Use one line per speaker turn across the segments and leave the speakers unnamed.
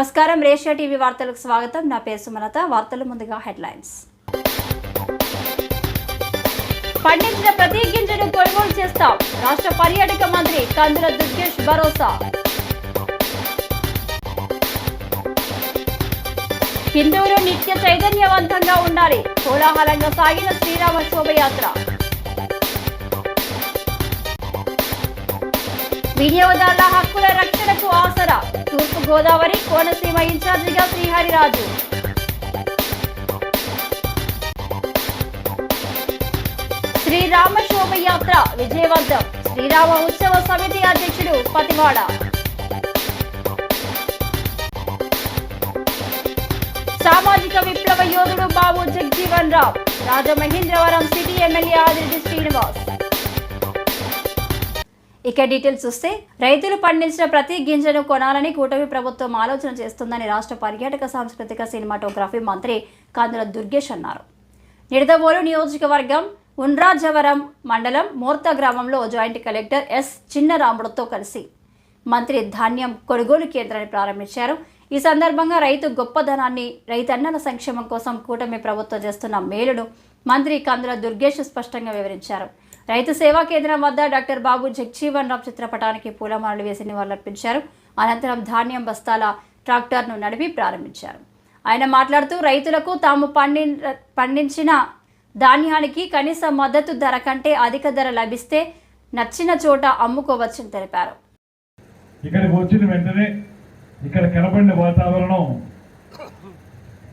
నమస్కారం రేషియా టీవీ వార్తలకు స్వాగతం. నా పేరు సుమలత. వార్తల ముందుగా హెడ్లైన్స్. పండించిన ప్రతి గింజను కొనుగోలు చేస్తాం. రాష్ట్ర పర్యాటక మంత్రి కందుల దుర్గేష్ భరోసా. హిందువులు నిత్య చైతన్యవంతంగా ఉండాలి. కోలాహలంగా సాగిన శ్రీరామ శోభయాత్ర. వినియోగదారుల హక్కుల రక్షణకు ఆసరా. తూర్పు గోదావరి కోనసీమ ఇన్ఛార్జిగా శ్రీహరిరాజు. శ్రీరామ శోభయాత్ర విజయవంతం. శ్రీరామ ఉత్సవ సమితి అధ్యక్షుడు పతివాడ. సామాజిక విప్లవ యోధుడు బాబు జగజీవన్ రామ్. Rajamahendravaram city MLA Adireddy Srinivas. ఇక డీటెయిల్స్ చూస్తే, రైతులు పండించిన ప్రతి గింజను కొనాలని కూటమి ప్రభుత్వం ఆలోచన చేస్తుందని రాష్ట్ర పర్యాటక సాంస్కృతిక సినిమాటోగ్రఫీ మంత్రి కందుల దుర్గేష్ అన్నారు. నిడదవోలు నియోజకవర్గం ఉండ్రాజవరం మండలం మోర్తా గ్రామంలో జాయింట్ కలెక్టర్ ఎస్ చిన్నరాముడుతో కలిసి మంత్రి ధాన్యం కొనుగోలు కేంద్రాన్ని ప్రారంభించారు. ఈ సందర్భంగా రైతు గొప్పదనాన్ని, రైతన్నల సంక్షేమం కోసం కూటమి ప్రభుత్వం చేస్తున్న మేలును మంత్రి కందుల దుర్గేష్ స్పష్టంగా వివరించారు. రైతు సేవా కేంద్రం వద్ద డాక్టర్ బాబు జగజీవన్ రామ్ చిత్రపటానికి పూలమాలలు వేసి నివాళులర్పించారు. అనంతరం ధాన్యం బస్తాల ట్రాక్టర్ను నడిపి ప్రారంభించారు. ఆయన మాట్లాడుతూ రైతులకు తాము పండించిన ధాన్యానికి కనీస మద్దతు ధర కంటే అధిక ధర లభిస్తే నచ్చిన చోట అమ్ముకోవచ్చని తెలిపారు.
ఇక్కడికి వచ్చిన వెంటనే ఇక్కడ కనబడిన వాతావరణం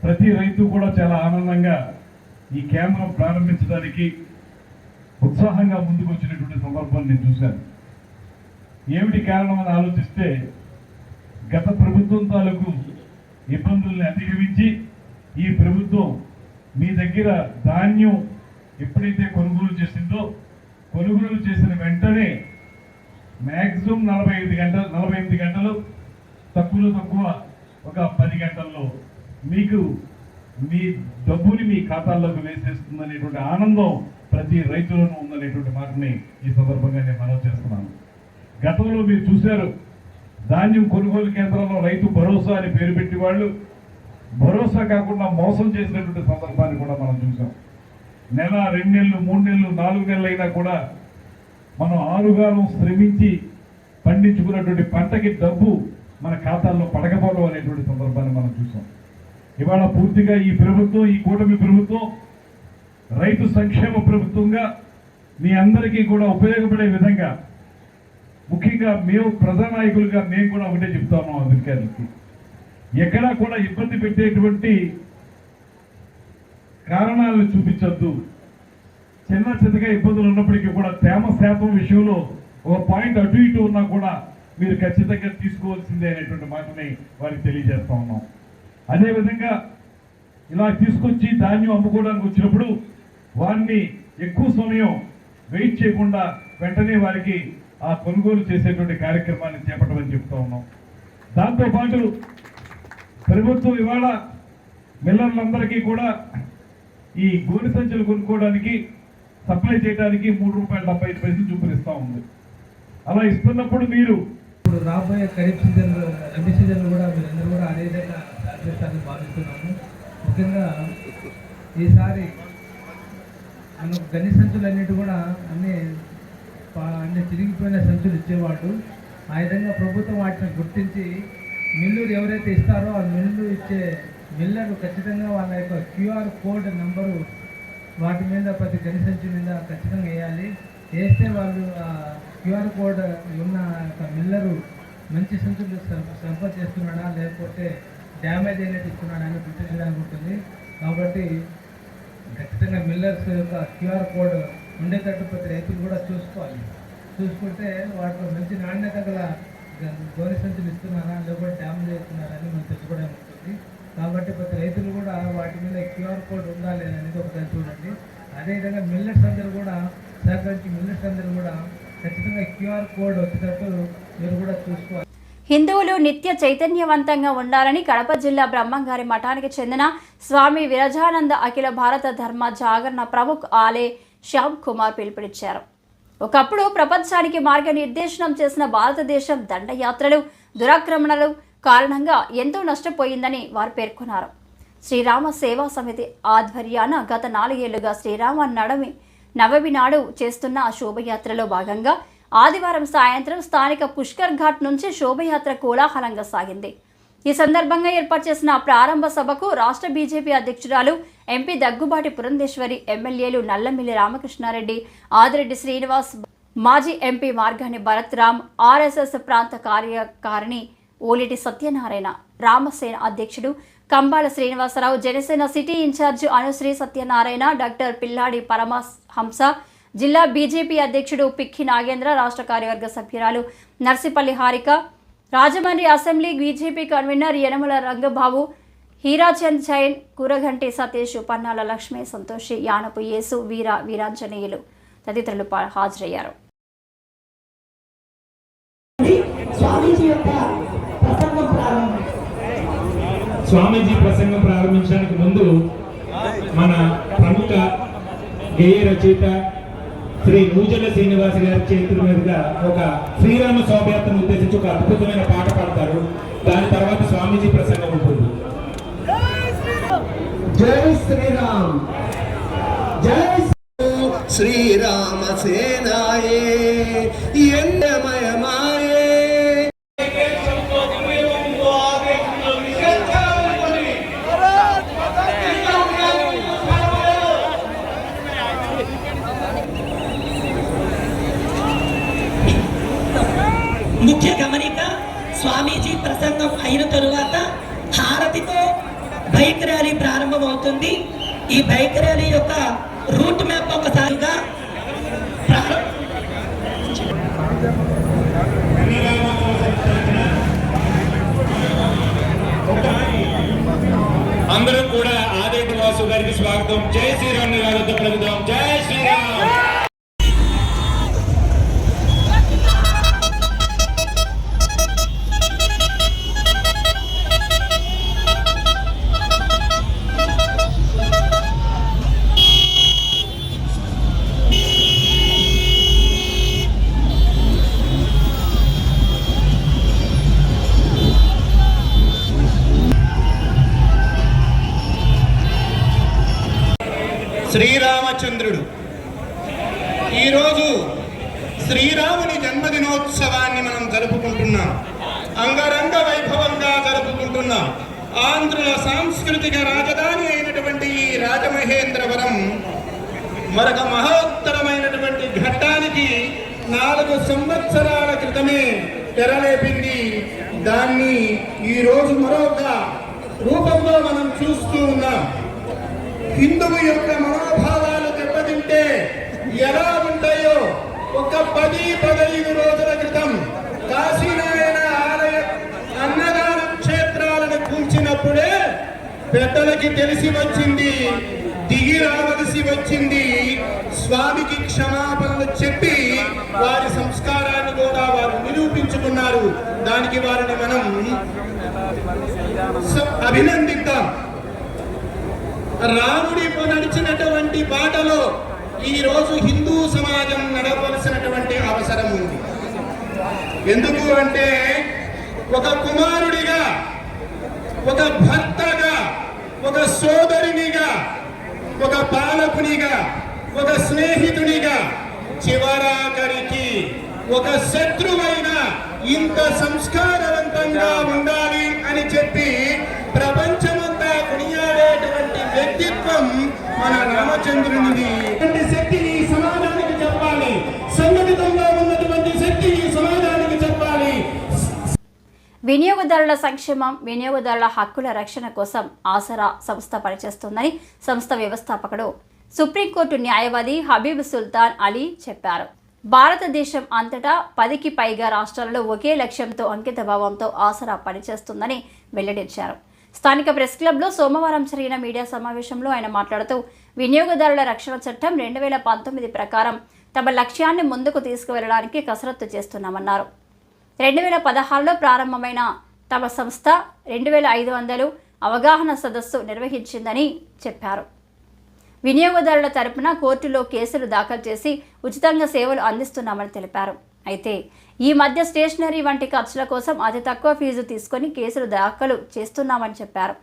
ప్రతి రైతు కూడా చాలా ఆనందంగా ఈ కేంద్రం ప్రారంభించడానికి ఉత్సాహంగా ముందుకు వచ్చినటువంటి సందర్భాన్ని నేను చూశాను. ఏమిటి కారణం అని ఆలోచిస్తే, గత ప్రభుత్వం తాలూకు ఇబ్బందుల్ని అధిగమించి ఈ ప్రభుత్వం మీ దగ్గర ధాన్యం ఎప్పుడైతే కొనుగోలు చేసిందో, కొనుగోలు చేసిన వెంటనే మ్యాక్సిమం 48 గంటలు తక్కువ ఒక 10 గంటల్లో మీకు మీ డబ్బుని మీ ఖాతాల్లోకి వేసేస్తుందనేటువంటి ఆనందం ప్రతి రైతులను ఉందనేటువంటి మాటని ఈ సందర్భంగా నేను మనవి చేస్తున్నాను. గతంలో మీరు చూశారు, ధాన్యం కొనుగోలు కేంద్రంలో రైతు భరోసా అని పేరు పెట్టి వాళ్ళు భరోసా కాకుండా మోసం చేసినటువంటి సందర్భాన్ని కూడా మనం చూసాం. నెల, 2 నెలలు, 3 నెలలు, 4 నెలలు అయినా కూడా మనం ఆరుగాలం శ్రమించి పండించుకున్నటువంటి పంటకి డబ్బు మన ఖాతాల్లో పడకపోవడం అనేటువంటి సందర్భాన్ని మనం చూసాం. ఇవాళ పూర్తిగా ఈ ప్రభుత్వం, ఈ కూటమి ప్రభుత్వం రైతు సంక్షేమ ప్రభుత్వంగా మీ అందరికీ కూడా ఉపయోగపడే విధంగా, ముఖ్యంగా మేము ప్రజానాయకులుగా మేము కూడా ఒకటే చెప్తా ఉన్నాం అధికారులకి, ఎక్కడా కూడా ఇబ్బంది పెట్టేటువంటి కారణాలను చూపించొద్దు. చిన్నగా ఇబ్బందులు ఉన్నప్పటికీ కూడా తేమ శాతం విషయంలో ఒక పాయింట్ అటు ఇటు ఉన్నా కూడా మీరు ఖచ్చితంగా తీసుకోవాల్సిందే అనేటువంటి మాటని వారికి తెలియజేస్తా ఉన్నాం. అదేవిధంగా ఇలా తీసుకొచ్చి ధాన్యం అమ్ముకోవడానికి వచ్చినప్పుడు వారిని ఎక్కువ సమయం వెయిట్ చేయకుండా వెంటనే వారికి ఆ కొనుగోలు చేసేటువంటి కార్యక్రమాన్ని చేపట్టమని చెప్తా ఉన్నాం. దాంతోపాటు ప్రభుత్వం ఇవాళ మిల్లర్లందరికీ కూడా ఈ గోనె సంచులు కొనుక్కోవడానికి, సప్లై చేయడానికి ₹3.75 చూపిస్తా ఉంది. అలా ఇస్తున్నప్పుడు మీరు
ఇప్పుడు రాబోయే ఖరీఫ్ సీజన్, రబీ సీజన్ కూడా మీరందరూ కూడా అదే విధంగా సహకరిస్తారని భావిస్తున్నాము. ముఖ్యంగా ఈసారి మనకు గని సంచులు అన్నిటి కూడా అన్ని తిరిగిపోయిన సంచులు ఇచ్చేవాడు. ఆ విధంగా ప్రభుత్వం వాటిని గుర్తించి మిల్లులు ఎవరైతే ఇస్తారో ఆ మిల్లు ఇచ్చే మిల్లర్లు ఖచ్చితంగా వాళ్ళ యొక్క QR కోడ్ నెంబరు వాటి మీద, ప్రతి గని సంచి మీద ఖచ్చితంగా వేయాలి. వేస్తే వాళ్ళు ఆ QR కోడ్ ఉన్న యొక్క మిల్లరు మంచి సంచులు సరఫరా చేస్తున్నాడా లేకపోతే డ్యామేజ్ అయినట్టు ఇస్తున్నాడా అని గుర్తించడానికి ఉంటుంది. కాబట్టి ఖచ్చితంగా మిల్లర్స్ యొక్క QR కోడ్ ఉండేటట్టు ప్రతి రైతులు కూడా చూసుకోవాలి. చూసుకుంటే వాటిలో మంచి నాణ్యత గల గోనె సంచులు ఇస్తున్నారా లేకపోతే డ్యామేజ్ చేస్తున్నారా అని మనం తెలుసుకోవడానికి ఉంటుంది. కాబట్టి ప్రతి రైతులు కూడా వాటి మీద QR కోడ్ ఉందా లేదనేది ఒకసారి చూడండి. అదేవిధంగా మిల్లర్స్ అందరూ కూడా సహకరించి మిల్లర్స్ అందరూ కూడా ఖచ్చితంగా QR కోడ్ వచ్చేటట్టు మీరు కూడా చూసుకోవాలి.
హిందువులు నిత్య చైతన్యవంతంగా ఉండాలని కడప జిల్లా బ్రహ్మంగారి మఠానికి చెందిన స్వామి విరజానంద అఖిల భారత ధర్మ జాగరణ ప్రముఖ్ ఆలే శ్యామ్ కుమార్ పిలుపునిచ్చారు. ఒకప్పుడు ప్రపంచానికి మార్గనిర్దేశనం చేసిన భారతదేశం దండయాత్రలు, దురాక్రమణలు, కారణంగా ఎంతో నష్టపోయిందని వారు పేర్కొన్నారు. శ్రీరామ సేవా సమితి ఆధ్వర్యాన గత 4 ఏళ్లుగా శ్రీరామ నవమి నాడు చేస్తున్న శోభయాత్రలో భాగంగా ఆదివారం సాయంత్రం స్థానిక పుష్కర్ ఘాట్ నుంచి శోభయాత్ర కోలాహలంగా సాగింది. ఈ సందర్భంగా ఏర్పాటు చేసిన ప్రారంభ సభకు రాష్ట్ర బీజేపీ అధ్యక్షురాలు ఎంపీ దగ్గుబాటి పురంధేశ్వరి, ఎమ్మెల్యేలు నల్లమిల్లి రామకృష్ణారెడ్డి, ఆదిరెడ్డి శ్రీనివాస్, మాజీ ఎంపీ మార్గాని భరత్ రామ్, ఆర్ఎస్ఎస్ ప్రాంత కార్యకారిణి ఓలిటి సత్యనారాయణ, రామసేన అధ్యక్షుడు Kambala Srinivasarao, Janasena city in charge Anusri Satyanarayana, doctor Pilladi Paramahamsa, జిల్లా బీజేపీ అధ్యక్షుడు పిక్కి నాగేంద్ర, రాష్ట్ర కార్యవర్గ సభ్యురాలు Narsipalli Harika, Rajahmundry assembly BJP convener Yanamala Rangababu, Hirachand Jain, Kuraganti Satish, Pannala Lakshmi, Santoshi, Yanapu Yesu, Veeranjaneyulu తదితరులు హాజరయ్యారు.
స్వామీజీ ప్రసంగం ప్రారంభించడానికి ముందు మన ప్రముఖ గేయ రచయిత శ్రీ నూజల శ్రీనివాస్ గారి చేతుల మీదుగా ఒక శ్రీరామ శోభయాత్రను ఉద్దేశించి ఒక అద్భుతమైన పాట పాడతారు. దాని తర్వాత స్వామీజీ ప్రసంగం ఉంటుంది.
జై శ్రీరామ్, జై శ్రీరామ సేనాయే ఎందమయమాయే.
ముఖ్య గమనిక, స్వామీజీ ప్రసంగం అయిన తరువాత హారతితో బైక్ ర్యాలీ ప్రారంభమవుతుంది. ఈ బైక్ ర్యాలీ యొక్క రూట్ మ్యాప్ ఒకసారిగా
అందరూ కూడా ఆదిరెడ్డి వాసు గారికి స్వాగతం. జై శ్రీరామ్ గారితో ప్రభుత్వం. జై శ్రీరామ్.
శ్రీరామచంద్రుడు ఈరోజు శ్రీరాముని జన్మదినోత్సవాన్ని మనం జరుపుకుంటున్నాం. అంగరంగ వైభవంగా జరుపుకుంటున్నాం. ఆంధ్రుల సాంస్కృతిక రాజధాని అయినటువంటి ఈ రాజమహేంద్రవరం మరొక మహోత్తరమైనటువంటి ఘట్టానికి 4 సంవత్సరాల క్రితమే తెరలేపింది. దాన్ని ఈరోజు మరొక రూపంలో మనం చూస్తూ ఉన్నాం. హిందువు యొక్క మనోభావాలు దెబ్బతింటే ఎలా ఉంటాయో ఒక 10-15 రోజుల క్రితం కాశీనారాయణ ఆలయ అన్నదాన క్షేత్రాలను కూల్చినప్పుడే పెద్దలకి తెలిసి వచ్చింది, దిగి రావలసి వచ్చింది. స్వామికి క్షమాపణలు చెప్పి వారి సంస్కారాన్ని కూడా వారు నిరూపించుకున్నారు. దానికి వారిని మనం అభినందిద్దాం. రాముడి నడిచినటువంటి బాటలో ఈ రోజు హిందూ సమాజం నడవలసినటువంటి అవసరం ఉంది. ఎందుకు అంటే ఒక కుమారుడిగా, ఒక భర్తగా, ఒక సోదరునిగా, ఒక పాలకునిగా, ఒక స్నేహితునిగా, చివరాఖరికి ఒక శత్రువైన ఇంత సంస్కారవంతంగా ఉండాలి అని చెప్పి ప్రపంచమంతా కొనియాడేటువంటి వ్యక్తిత్వం మన రామచంద్రునిది. శక్తి ఈ సమాజానికి చెప్పాలి, సంఘటితంగా ఉన్నటువంటి శక్తి ఈ సమాజానికి చెప్పాలి.
వినియోగదారుల సంక్షేమం, వినియోగదారుల హక్కుల రక్షణ కోసం ఆసరా సంస్థ పనిచేస్తుందని సంస్థ వ్యవస్థాపకుడు సుప్రీంకోర్టు న్యాయవాది హబీబ్ సుల్తాన్ అలీ చెప్పారు. భారతదేశం అంతటా 10కి పైగా రాష్ట్రాలలో ఒకే లక్ష్యంతో అంకితభావంతో ఆసరా పనిచేస్తుందని వెల్లడించారు. స్థానిక ప్రెస్ క్లబ్లో సోమవారం జరిగిన మీడియా సమావేశంలో ఆయన మాట్లాడుతూ వినియోగదారుల రక్షణ చట్టం 2019 ప్రకారం తమ లక్ష్యాన్ని ముందుకు తీసుకువెళ్లడానికి కసరత్తు చేస్తున్నామన్నారు. 2016లో ప్రారంభమైన తమ సంస్థ 2500 అవగాహన సదస్సు నిర్వహించిందని చెప్పారు. వినియోగదారుల తరపున కోర్టులో కేసులు దాఖలు చేసి ఉచితంగా సేవలు అందిస్తున్నామని తెలిపారు. అయితే ఈ మధ్య స్టేషనరీ వంటి ఖర్చుల కోసం అతి తక్కువ ఫీజు తీసుకొని కేసులు దాఖలు చేస్తున్నామని చెప్పారు.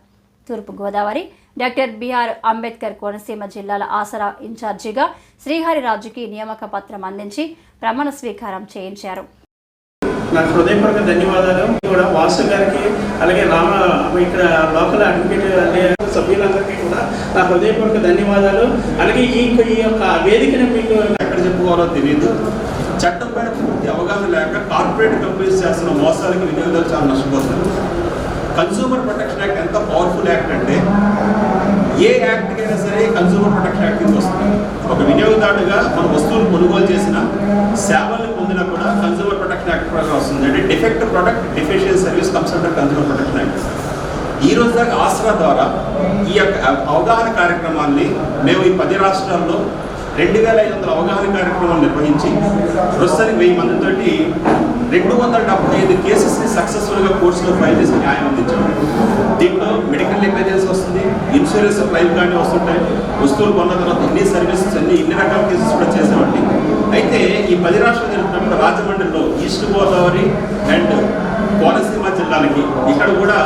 తూర్పుగోదావరి డాక్టర్ బిఆర్ అంబేద్కర్ కోనసీమ జిల్లాల ఆసరా ఇన్ఛార్జిగా శ్రీహరిరాజుకి నియామక పత్రం అందించి ప్రమాణ స్వీకారం చేయించారు.
నాకు హృదయపూర్వక ధన్యవాదాలు కూడా వాసు గారికి, అలాగే ఇక్కడ లోకల్ అడ్వకేట్ సభ్యులందరికీ కూడా నా హృదయపూర్వక ధన్యవాదాలు. అలాగే ఈ యొక్క వేదికను మీకు
ఎక్కడ చెప్పుకోవాలో తెలియదు. చట్టం పైన పూర్తి అవగాహన లేక కార్పొరేట్ కంపెనీస్ చేస్తున్న మోసాలకి వినియోగదారులు చాలా నష్టపోతున్నారు. కన్సూమర్ ప్రొటెక్షన్ యాక్ట్ ఎంత పవర్ఫుల్ యాక్ట్ అంటే ఏ యాక్ట్కి అయినా సరే కన్సూమర్ ప్రొటెక్షన్ యాక్ట్ కింద వస్తుంది. ఒక వినియోగదారుడుగా మన వస్తువులు కొనుగోలు చేసిన, సేవలను పొందినా కూడా కన్సూమర్ ప్రొటెక్షన్ యాక్ట్ ప్రకారం వస్తుంది. అంటే defect product deficient service comes under consumer protection act. ఈ రోజు దాకా ఆసరా ద్వారా ఈ యొక్క అవగాహన కార్యక్రమాన్ని మేము ఈ 10 రాష్ట్రాల్లో 2500 అవగాహన కార్యక్రమాలు నిర్వహించి ప్రస్తుతానికి 1000 మందితోటి 275 కేసెస్ని సక్సెస్ఫుల్గా కోర్టులో ఫైల్ చేసి న్యాయం అందించాము. దీంట్లో మెడికల్ నెగ్లిజెన్స్ వస్తుంది, ఇన్సూరెన్స్ క్లెయిమ్ కానీ వస్తుంటాయి, వస్తువులు కొన్న తర్వాత ఇన్ని సర్వీసెస్ ఇన్ని రకాల కేసెస్ కూడా చేసామండి. అయితే ఈ 10 రాష్ట్రాలు జరుగుతున్నప్పుడు రాజమండ్రిలో ఈస్ట్ గోదావరి అండ్ కోనసీమ జిల్లాలకి ఇక్కడ కూడా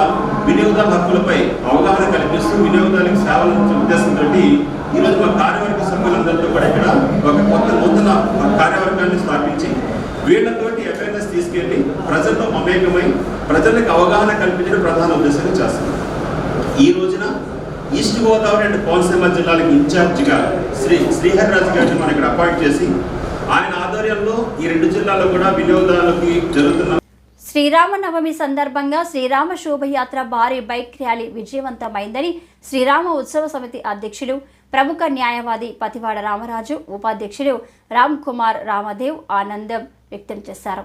వినియోగదారుల హక్కులపై అవగాహన కల్పిస్తూ వినియోగదారులకు సేవల ఉద్దేశంతో ఈరోజు మా కార్యవర్గ సభ్యులందరితో కూడా ఇక్కడ ఒక కొత్త నూతన కార్యవర్గాన్ని స్థాపించి వీళ్లతోటి అవేర్నెస్ తీసుకెళ్లి ప్రజల్లో మమేకమై ప్రజలకు అవగాహన కల్పించడం ప్రధాన ఉద్దేశంగా చేస్తున్నాం. ఈ రోజున ఈస్ట్ గోదావరి అండ్ కోనసీమ జిల్లాలకు ఇన్ఛార్జిగా శ్రీహరిరాజు గారిని మనం ఇక్కడ అపాయింట్ చేసి ఆయన ఆధ్వర్యంలో ఈ 2 జిల్లాల్లో కూడా వినియోగదారులకి జరుగుతున్న
శ్రీరామనవమి సందర్భంగా శ్రీరామ శోభయాత్ర భారీ బైక్ ర్యాలీ విజయవంతమైందని శ్రీరామ ఉత్సవ సమితి అధ్యక్షులు ప్రముఖ న్యాయవాది పతివాడ రామరాజు, ఉపాధ్యక్షులు రామ్ కుమార్ రామదేవ్ ఆనందం వ్యక్తం చేశారు.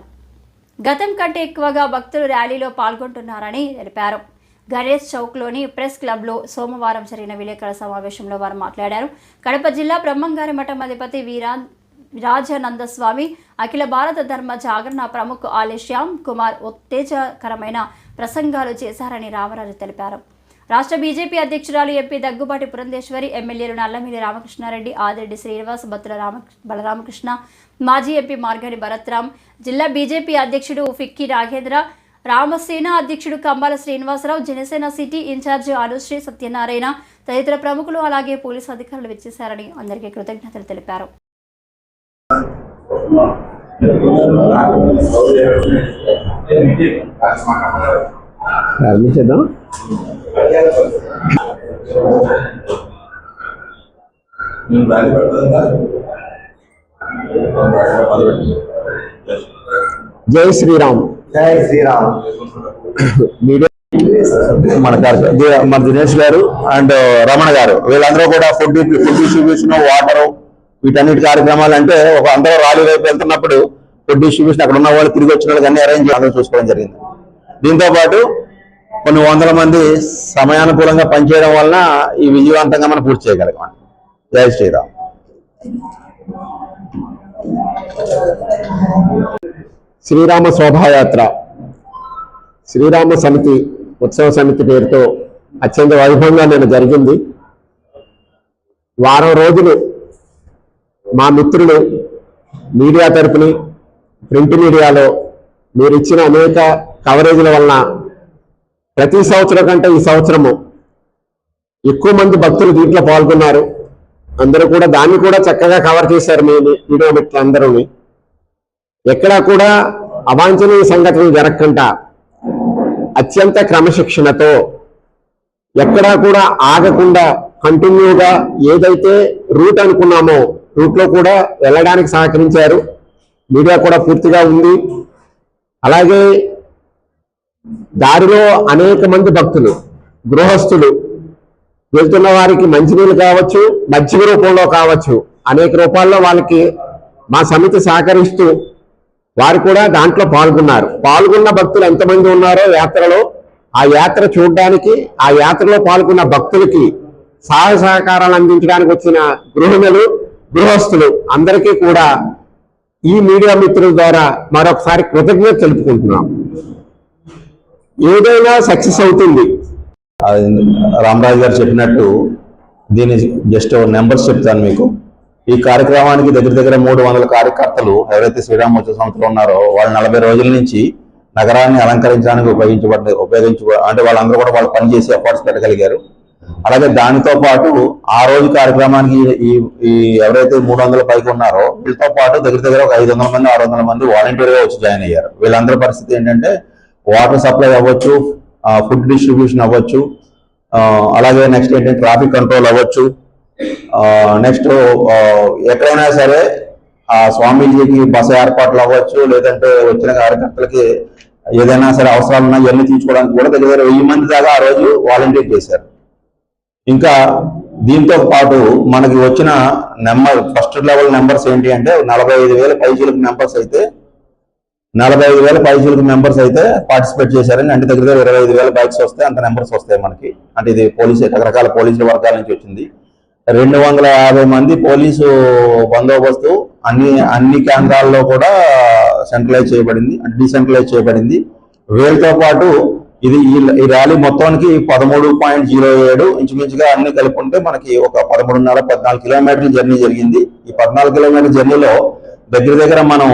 గతం కంటే ఎక్కువగా భక్తులు ర్యాలీలో పాల్గొంటున్నారని తెలిపారు. గణేష్ చౌక్లోని ప్రెస్ క్లబ్లో సోమవారం జరిగిన విలేకరుల సమావేశంలో వారు మాట్లాడారు. కడప జిల్లా బ్రహ్మంగారి మఠం అధిపతి రాజానందస్వామి అఖిల భారత ధర్మ జాగరణ ప్రముఖ ఆలే శ్యామ్ కుమార్ ఉత్తేజకరమైన ప్రసంగాలు చేశారని రామరాజు తెలిపారు. రాష్ట్ర బీజేపీ అధ్యక్షురాలు ఎంపీ దగ్గుబాటి పురంధేశ్వరి, ఎమ్మెల్యేలు నల్లమిల్లి రామకృష్ణారెడ్డి, ఆదిరెడ్డి శ్రీనివాస్, బత్తుల బలరామకృష్ణ, మాజీ ఎంపీ మార్గని భరత్రామ్, జిల్లా బీజేపీ అధ్యక్షుడు ఫిక్కీ నాగేంద్ర, రామసేన అధ్యక్షుడు కంబాల శ్రీనివాసరావు, జనసేన సిటీ ఇన్ఛార్జి అనుశ్రీ సత్యనారాయణ తదితర ప్రముఖులు అలాగే పోలీసు అధికారులు వచ్చేశారని అందరికీ కృతజ్ఞతలు తెలిపారు.
జై శ్రీరామ్. జై శ్రీరామ్. మన దినేష్ గారు అండ్ రమణ గారు వీళ్ళందరూ కూడా ఫుడ్ డిస్ట్రిబ్యూషన్, వాటర్, వీటన్నిటి కార్యక్రమాలు అంటే ఒక అందరూ ర్యాలీ వైపు వెళ్తున్నప్పుడు ఫుడ్ డిస్ట్రిబ్యూషన్ అక్కడ ఉన్న వాళ్ళు తిరిగి వచ్చిన వాళ్ళకి అన్ని అరేంజ్ అందరూ చూసుకోవడం జరిగింది. దీంతో పాటు కొన్ని వందల మంది సమయానుకూలంగా పనిచేయడం వలన ఈ విజయవంతంగా మనం పూర్తి చేయగలిగాం. జై శ్రీరామ్. శ్రీరామ శోభాయాత్ర శ్రీరామ సమితి ఉత్సవ సమితి పేరుతో అత్యంత వైభవంగా నేను జరిగింది. వారం రోజులు మా మిత్రులు మీడియా తరపుని, ప్రింట్ మీడియాలో మీరు ఇచ్చిన అనేక కవరేజీల వలన ప్రతి సంవత్సరం కంటే ఈ సంవత్సరము ఎక్కువ మంది భక్తులు దీంట్లో పాల్గొన్నారు. అందరూ కూడా దాన్ని కూడా చక్కగా కవర్ చేశారు. మీ మీడియా మిత్రులందరూ ఎక్కడా కూడా అవాంఛనీయ సంఘటనలు జరగకుండా అత్యంత క్రమశిక్షణతో ఎక్కడా కూడా ఆగకుండా కంటిన్యూగా ఏదైతే రూట్ అనుకున్నామో రూట్లో కూడా వెళ్ళడానికి సహకరించారు. మీడియా కూడా పూర్తిగా ఉంది. అలాగే దారిలో అనేక మంది భక్తులు, గృహస్థులు వెళ్తున్న వారికి మంచినీళ్ళు కావచ్చు, మజ్జిగ రూపంలో కావచ్చు, అనేక రూపాల్లో వాళ్ళకి మా సమితి సహకరిస్తూ వారు కూడా దాంట్లో పాల్గొన్నారు. పాల్గొన్న భక్తులు ఎంతమంది ఉన్నారో యాత్రలో, ఆ యాత్ర చూడడానికి, ఆ యాత్రలో పాల్గొన్న భక్తులకి సహాయ సహకారాలు అందించడానికి వచ్చిన గృహిణులు, గృహస్థులు అందరికీ కూడా ఈ మీడియా మిత్రుల ద్వారా మరొకసారి కృతజ్ఞత తెలుపుకుంటున్నాం. ఏదైనా సక్సెస్ అవుతుంది. రామరాజు గారు చెప్పినట్టు దీని జస్ట్ నెంబర్స్ చెప్తాను మీకు. ఈ కార్యక్రమానికి దగ్గర దగ్గర 300 కార్యకర్తలు ఎవరైతే శ్రీరామోత్సవ సంస్థలో ఉన్నారో వాళ్ళు 40 రోజుల నుంచి నగరాన్ని అలంకరించడానికి అంటే వాళ్ళందరూ కూడా వాళ్ళు పనిచేసి ఎఫర్ట్స్ పెట్టగలిగారు. అలాగే దానితో పాటు ఆ రోజు కార్యక్రమానికి ఈ ఎవరైతే 300 పైకి ఉన్నారో వీళ్ళతో పాటు దగ్గర దగ్గర ఒక 500 మంది 600 మంది వాలంటీర్గా వచ్చి జాయిన్ అయ్యారు. వీళ్ళందరి పరిస్థితి ఏంటంటే వాటర్ సప్లై అవ్వచ్చు, ఫుడ్ డిస్ట్రిబ్యూషన్ అవ్వచ్చు, అలాగే నెక్స్ట్ ఏంటంటే ట్రాఫిక్ కంట్రోల్ అవ్వచ్చు, నెక్స్ట్ ఎక్కడైనా సరే ఆ స్వామీజీకి బస ఏర్పాట్లు అవ్వచ్చు, లేదంటే వచ్చిన కార్యకర్తలకి ఏదైనా సరే అవసరాలు ఉన్నా ఇవన్నీ తీసుకోవడానికి కూడా దగ్గర దగ్గర 1000 మంది దాకా ఆ రోజు వాలంటీర్ చేశారు. ఇంకా దీంతో పాటు మనకి వచ్చిన ఫస్ట్ లెవెల్ నెంబర్స్ ఏంటి అంటే 45,000 పైచీలకు మెంబర్స్ అయితే పార్టిసిపేట్ చేశారని. అంటే దగ్గర 25,000 బైక్స్ వస్తే అంత నెంబర్స్ వస్తాయి మనకి. అంటే ఇది రకరకాల పోలీసుల వర్గాల నుంచి వచ్చింది. 250 మంది పోలీసు బందోబస్తు అన్ని కేంద్రాల్లో కూడా సెంట్రలైజ్ చేయబడింది, అంటే డీసెంట్రలైజ్ చేయబడింది. వీళ్ళతో పాటు ఈ ర్యాలీ మొత్తానికి 13.07 ఇంచుమించుగా అన్ని కలుపుకుంటే మనకి ఒక 13.5-14 కిలోమీటర్ల జర్నీ జరిగింది. ఈ 14 కిలోమీటర్ల జర్నీలో దగ్గర దగ్గర మనం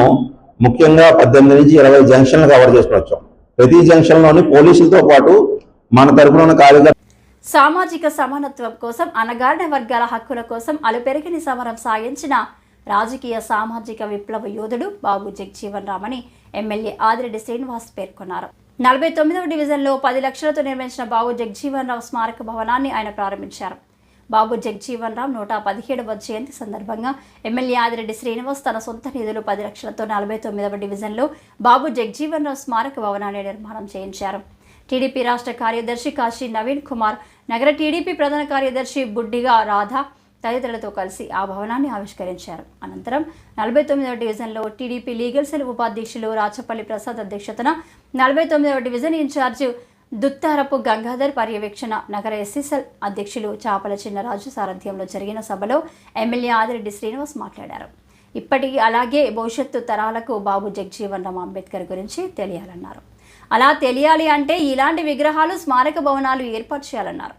ముఖ్యంగా 18 నుంచి 20 జంక్షన్లు కవర్ చేసుకొచ్చాం. ప్రతి జంక్షన్లోని పోలీసులతో పాటు మన తరపున ఉన్న కార్యకర్తలు
సామాజిక సమానత్వం కోసం, అణగారిన వర్గాల హక్కుల కోసం అలుపెరగని సమరం సాగించిన రాజకీయ సామాజిక విప్లవ యోధుడు బాబు జగజ్జీవన్ రామ్ అని ఎమ్మెల్యే ఆదిరెడ్డి శ్రీనివాస్ పేర్కొన్నారు. 49వ డివిజన్లో 10 లక్షలతో నిర్మించిన బాబు జగజ్జీవన్ రామ్ స్మారక భవనాన్ని ఆయన ప్రారంభించారు. బాబు జగజ్జీవన్ రామ్ 117వ జయంతి సందర్భంగా ఎమ్మెల్యే ఆదిరెడ్డి శ్రీనివాస్ తన సొంత నిధులు 10 లక్షలతో 49వ డివిజన్లో బాబు జగజ్జీవన్ రామ్ స్మారక భవనాన్ని నిర్మాణం చేయించారు. టీడీపీ రాష్ట్ర కార్యదర్శి కాశీ నవీన్ కుమార్, నగర టీడీపీ ప్రధాన కార్యదర్శి బుడ్డిగా రాధా తదితరులతో కలిసి ఆ భవనాన్ని ఆవిష్కరించారు. అనంతరం 49వ డివిజన్లో టీడీపీ లీగల్ సెల్ ఉపాధ్యక్షులు రాచపల్లి ప్రసాద్ అధ్యక్షతన 49వ డివిజన్ ఇన్ఛార్జ్ దుత్తారపు గంగాధర్ పర్యవేక్షణ, నగర ఎస్సీసెల్ అధ్యక్షులు చాపల చిన్నరాజు సారథ్యంలో జరిగిన సభలో ఎమ్మెల్యే ఆదిరెడ్డి శ్రీనివాస్ మాట్లాడారు. ఇప్పటికీ అలాగే భవిష్యత్తు తరాలకు బాబు జగజ్జీవన్ రామ్ అంబేద్కర్ గురించి తెలియాలన్నారు. అలా తెలియాలి అంటే ఇలాంటి విగ్రహాలు, స్మారక భవనాలు ఏర్పాటు చేయాలన్నారు.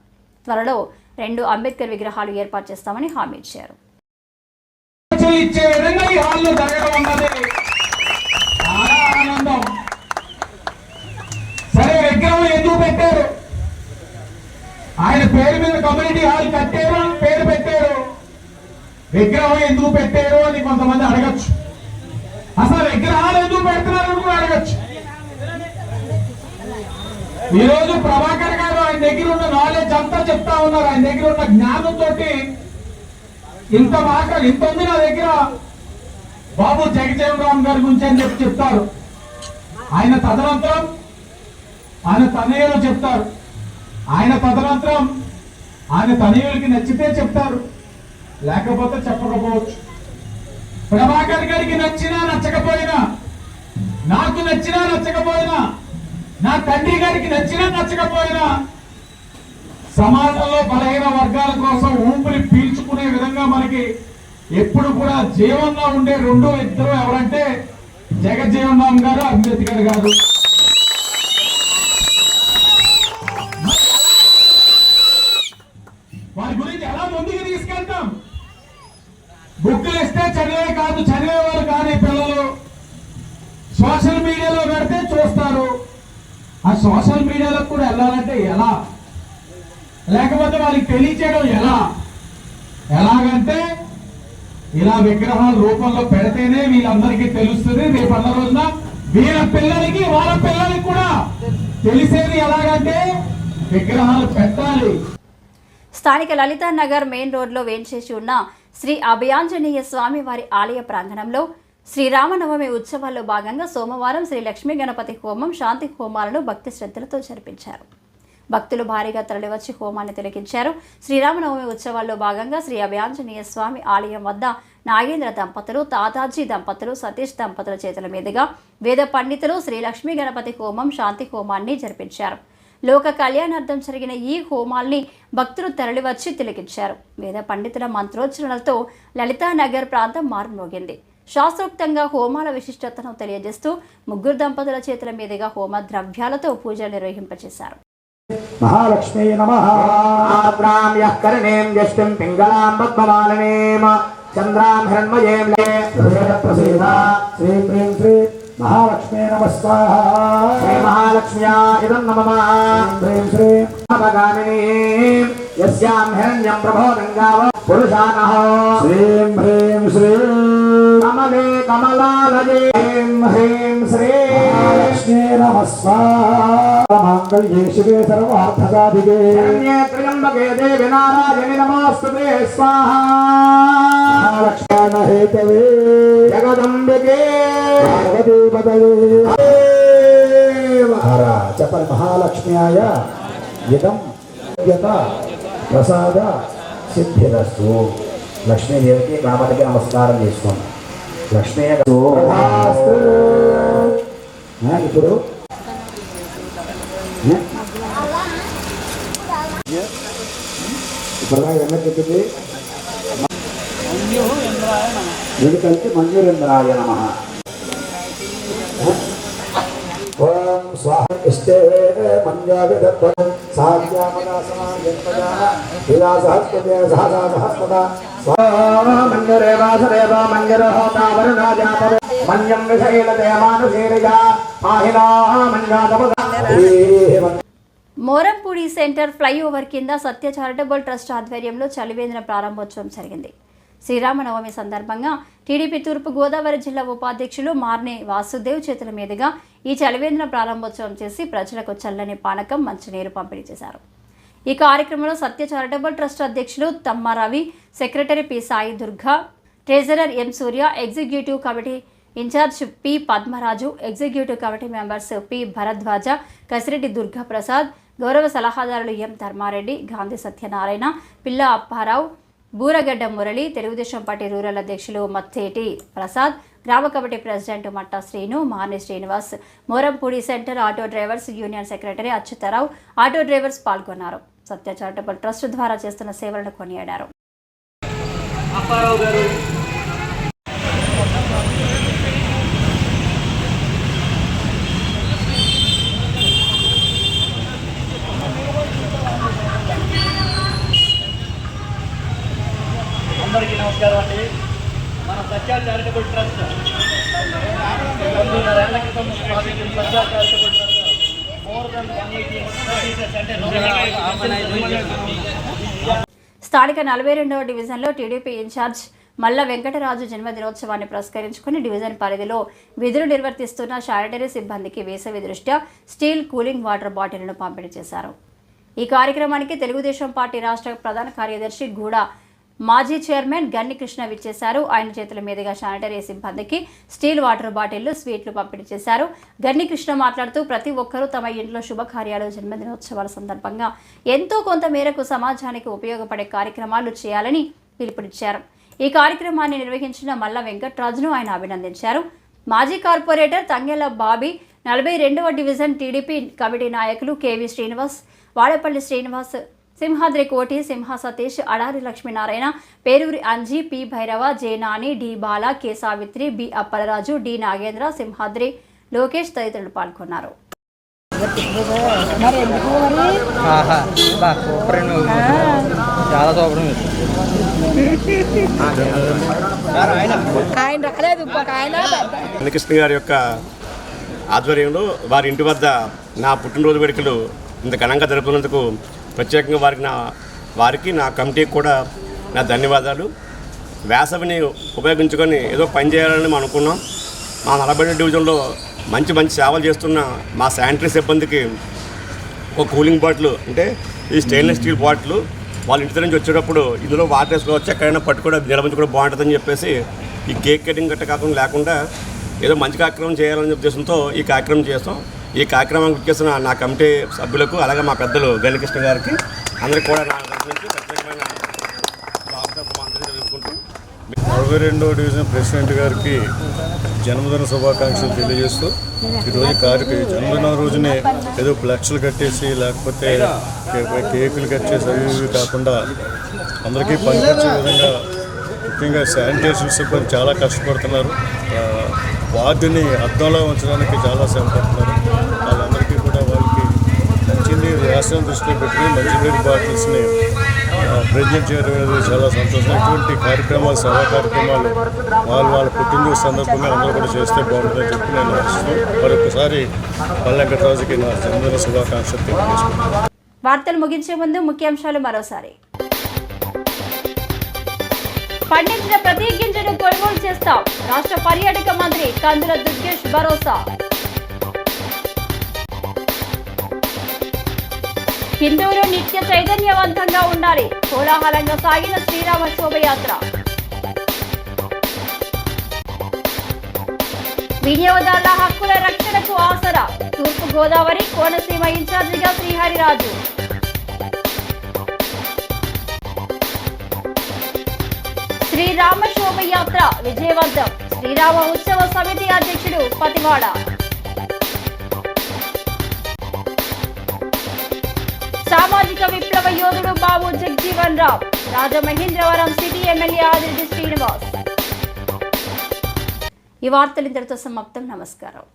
త్వరలో 2 అంబేద్కర్ విగ్రహాలు ఏర్పాటు చేస్తామని హామీ ఇచ్చారు.
ఆయన పేరు మీద కమ్యూనిటీ హాల్ కట్టారు, పేరు పెట్టారు. విగ్రహం ఎందుకు పెట్టారు అని కొంతమంది అడగచ్చు. అసలు విగ్రహాలు ఎందుకు పెడుతున్నారు అని కూడా అడగచ్చు. ఈ రోజు ప్రభాకర్ గారు ఆయన దగ్గర ఉన్న నాలెడ్జ్ అంతా చెప్తా ఉన్నారు. ఆయన దగ్గర ఉన్న జ్ఞానంతో ఇంత ఉంది నా దగ్గర బాబు జగజ్జీవన్ రామ్ గారి గురించి అని చెప్తారు. ఆయన తదనంతరం ఆయన తనయులు చెప్తారు. ఆయన తదనంతరం ఆయన తనయులకి నచ్చితే చెప్తారు, లేకపోతే చెప్పకపోవచ్చు. ప్రభాకర్ గారికి నచ్చినా నచ్చకపోయినా, నాకు నచ్చినా నచ్చకపోయినా, నా తండ్రి గారికి నచ్చినా నచ్చకపోయినా, సమాజంలో బలహీన వర్గాల కోసం ఊపిరి పీల్చుకునే విధంగా మనకి ఎప్పుడు కూడా జీవనంలో ఉండే 2 ఎవరంటే జగజ్జీవన్ రామ్ గారు, అంబేద్కర్ గారు. వారి గురించి ఎలా ముందుకు తీసుకెళ్తాం? బుక్కులు ఇస్తే చదివే కాదు, చదివేవారు కానీ పిల్లలు సోషల్ మీడియాలో పెడితే చూస్తారు. ఆ సోషల్ మీడియాలో కూడా వెళ్ళాలంటే ఎలా? లేకపోతే వాళ్ళకి తెలియచేయడం ఎలాగంటే ఇలా విగ్రహాల రూపంలో పెడితేనే వీళ్ళందరికీ తెలుస్తుంది. రేపన్న రోజున వీళ్ళ పిల్లలకి వాళ్ళ పిల్లలకి కూడా తెలిసేది ఎలాగంటే విగ్రహాలు పెట్టాలి.
స్థానిక లలితా నగర్ మెయిన్ రోడ్లో వేంచేసి ఉన్న శ్రీ అభయాంజనేయ స్వామి వారి ఆలయ ప్రాంగణంలో శ్రీరామనవమి ఉత్సవాల్లో భాగంగా సోమవారం శ్రీ లక్ష్మీ గణపతి హోమం, శాంతి హోమాలను భక్తి శ్రద్ధలతో జరిపించారు. భక్తులు భారీగా తరలివచ్చి హోమాన్ని తిలకించారు. శ్రీరామనవమి ఉత్సవాల్లో భాగంగా శ్రీ అభయాంజనేయ స్వామి ఆలయం వద్ద నాగేంద్ర దంపతులు, తాతాజీ దంపతులు, సతీష్ దంపతుల చేతుల మీదుగా వేద పండితులు శ్రీ లక్ష్మీ గణపతి హోమం, శాంతి హోమాన్ని జరిపించారు. లోక కళ్యాణార్థం జరిగిన ఈ హోమాల్ని భక్తులు తరలివచ్చి తిలకించారు. వేద పండితుల మంత్రోచ్చరణలతో లలితానగర్ ప్రాంతం మారుమోగింది. శాస్త్రోక్తంగా హోమాల విశిష్టతను తెలియజేస్తూ 3 దంపతుల చేతుల మీదుగా హోమ ద్రవ్యాలతో పూజలు నిర్వహింపచేశారు.
మహాలక్ష్మీ నమః. ఆగ్రామ్యః కర్ణేం యష్టిం పింగళాం పద్మమాలనేం चंद्रां हिरण्मयें ले प्रसीद श्री प्रेम श्री महालक्ष्मी नमस्कार श्री महालक्ष्म्या इदं नमः प्रेम श्री भगामिनी यस्यां हिरण्यं प्रभो गंगाव पुरुषानः श्रीं ह्रीं श्रीं कमले कमलालये ह्रीं श्रीं महालक्ष्मी नमस्कार मांगल्ये शिवे सर्वार्थसाधिके शरण्ये त्र्यंबके देवी नारायणि नमोस्तुते स्वाहा महालक्ष्मी हेतवे जगदम्बिके पार्वती पदये चपल महालक्ष्म्याय इदं यथा प्रसाद सिद्धिरस्तु लक्ष्मीदेविకి కామటికి నమస్కారం చేసుకోండి లక్ష్మీ ఇప్పుడు ఇప్పుడు ఎలా చెప్పింది ఎందుకంటే మంజురేంద్రాయ నమః ఓం స్వాహ ఇష్టే మంజావిదత్వం సాధ్యామదా సమాజంపదా విలాసహస్పదే సహస్పదా మంజరే వాసదేవ మంజర హోతా వరుణాజాత మంజం విషైలతే మానుషీరిజా పాహినా మంజాతపద
మోరంపూడి సెంటర్ ఫ్లైఓవర్ కింద సత్య చారిటబుల్ ట్రస్ట్ ఆధ్వర్యంలో చలివేంద్ర ప్రారంభోత్సవం జరిగింది. శ్రీరామనవమి సందర్భంగా టీడీపీ తూర్పు గోదావరి జిల్లా ఉపాధ్యక్షులు మార్నే వాసుదేవ్ చేతుల మీదుగా ఈ చలివేంద్ర ప్రారంభోత్సవం చేసి ప్రజలకు చల్లని పానకం మంచినీరు పంపిణీ చేశారు. ఈ కార్యక్రమంలో సత్య చారిటబుల్ ట్రస్ట్ అధ్యక్షులు Tammaravi, secretary P Sai Durga, treasurer M Surya, executive committee in charge P Padmaraju, executive committee members P Bharadwaja, Kasireddy Durga Prasad, గౌరవ సలహాదారులు M Dharmareddy, Gandhi Satyanarayana, Pilla Apparao, Buragadda Murali, Telugu Desam party rural అధ్యక్షులు మత్తేటి ప్రసాద్, గ్రామ committee president Matta Srinu, Marni Srinivas, Morampudi centre auto drivers union secretary Achyutarao, auto drivers పాల్గొన్నారు. సత్య చారిటబుల్ ట్రస్ట్ ద్వారా చేస్తున్న సేవలను కొనియాడారు.
అందరికీ నమస్కారం అండి. మన సత్య చారిటబుల్ ట్రస్ట్ 9.5 ఏళ్ల క్రితం స్థాపించిన సత్య చారిటబుల్ ట్రస్ట్ మోర్ దెన్ 180
స్థానిక 42వ డివిజన్లో టీడీపీ ఇన్ఛార్జ్ మల్ల వెంకటరాజు జన్మదినోత్సవాన్ని పురస్కరించుకుని డివిజన్ పరిధిలో విధులు నిర్వర్తిస్తున్న శానిటరీ సిబ్బందికి వేసవి దృష్ట్యా స్టీల్ కూలింగ్ వాటర్ బాటిళ్లను పంపిణీ చేశారు. ఈ కార్యక్రమానికి తెలుగుదేశం పార్టీ రాష్ట్ర ప్రధాన కార్యదర్శి గూడ మాజీ చైర్మన్ గన్ని కృష్ణ విచ్చేశారు. ఆయన చేతుల మీదుగా శానిటరీ సిబ్బందికి స్టీల్ వాటర్ బాటిళ్లు, స్వీట్లు పంపిణీ చేశారు. గన్ని కృష్ణ మాట్లాడుతూ ప్రతి ఒక్కరూ తమ ఇంట్లో శుభకార్యాలు, జన్మదినోత్సవాల సందర్భంగా ఎంతో కొంత మేరకు సమాజానికి ఉపయోగపడే కార్యక్రమాలు చేయాలని పిలుపునిచ్చారు. ఈ కార్యక్రమాన్ని నిర్వహించిన మల్ల వెంకట్రాజును ఆయన అభినందించారు. మాజీ కార్పొరేటర్ తంగెల బాబీ, 42వ డివిజన్ టీడీపీ కమిటీ నాయకులు KV Srinivas, Vadapalli Srinivas, Simhadri Koti, Simha Satish, Adari Lakshminarayana, Peruri Anji, P Bhairava, J Nani, D Bala, K Savitri, B Appalaraju, D Nagendra, Simhadri, Lokesh తదితరులు పాల్గొన్నారు.
కృష్ణ గారి యొక్క ఆధ్వర్యంలో వారి ఇంటి వద్ద నా పుట్టినరోజు వేడుకలు ఇంత ఘనంగా జరుపుతున్నందుకు ప్రత్యేకంగా వారికి నా కమిటీకి కూడా నా ధన్యవాదాలు. వేసవిని ఉపయోగించుకొని ఏదో పని చేయాలని మనం అనుకున్నాం. మా 42 డివిజన్లో మంచి సేవలు చేస్తున్న మా శానిటరీ సిబ్బందికి ఒక కూలింగ్ బాటిల్, అంటే ఈ స్టెయిన్లెస్ స్టీల్ బాటిల్ వాళ్ళ ఇంటి నుంచి వచ్చేటప్పుడు ఇందులో వాటర్ వేసుకోవచ్చు, ఎక్కడైనా పట్టుకోవడం నిలబెంచుకోవడం బాగుంటుందని చెప్పేసి ఈ కేక్ కటింగ్ గట్ట కాకుండా లేకుండా ఏదో మంచి కార్యక్రమం చేయాలనే ఉద్దేశంతో ఈ కార్యక్రమం చేస్తాం. ఈ కార్యక్రమానికి చేసిన నా కమిటీ సభ్యులకు, అలాగే మా పెద్దలు గణకృష్ణ గారికి అందరికీ కూడా నా నుంచి ప్రత్యేకమైన జరుపుకుంటూ
42వ డివిజన్ ప్రెసిడెంట్ గారికి జన్మదిన శుభాకాంక్షలు తెలియజేస్తూ ఈరోజు జన్మదిన రోజునే ఏదో ఫ్లెక్స్లు కట్టేసి లేకపోతే కేకులు కట్ చేసి అవి కాకుండా అందరికీ పనికొచ్చే విధంగా ముఖ్యంగా శానిటేషన్ సిబ్బంది చాలా కష్టపడుతున్నారు. వార్డుని అద్దంలో ఉంచడానికి చాలా శ్రమ పడుతున్నారు. వాళ్ళందరికీ కూడా వాళ్ళకి మంచినీరు రాష్ట్రం దృష్టిలో పెట్టుకుని మంచినీరు బాటిల్స్ని ప్రెసిడెంట్ చేయడం అనేది చాలా సంతోషం. ఇటువంటి కార్యక్రమాలు, సభా కార్యక్రమాలు వాళ్ళ పుట్టినరోజు సందర్భంగా అందరూ కూడా చేస్తే బాగుంటుందని చెప్పి నేను ఆశిస్తూ మరొకసారి పల్లె వెంకటరాజుకి నా జన్మదిన శుభాకాంక్షలు తెలియజేసుకుంటున్నాను.
వార్తలు ముగించే ముందు ముఖ్యాంశాలు మరోసారి. పండించిన ప్రతి గింజను కొనుగోలు చేస్తాం, రాష్ట్ర పర్యాటక మంత్రి కందుల దుర్గేష్ భరోసా. హిందువులు నిత్య చైతన్యవంతంగా ఉండాలి, కోలాహలంగా సాగిన శ్రీరామ శోభయాత్ర. వినియోగదారుల హక్కుల రక్షణకు ఆసరా, తూర్పు గోదావరి కోనసీమ ఇన్ఛార్జిగా శ్రీహరిరాజు. శ్రీరామ శోభయాత్ర విజయవంతం, శ్రీరామ ఉత్సవ సమితి అధ్యక్షుడు పతివాడ. సామాజిక విప్లవ యోధుడు బాబు జగ్జీవన్ రామ్, రాజమహేంద్రవరం సిటీ ఎమ్మెల్యే ఆదిరెడ్డి శ్రీనివాస్. ఈ వార్తలు ఇంతటితో సమాప్తం. నమస్కారం.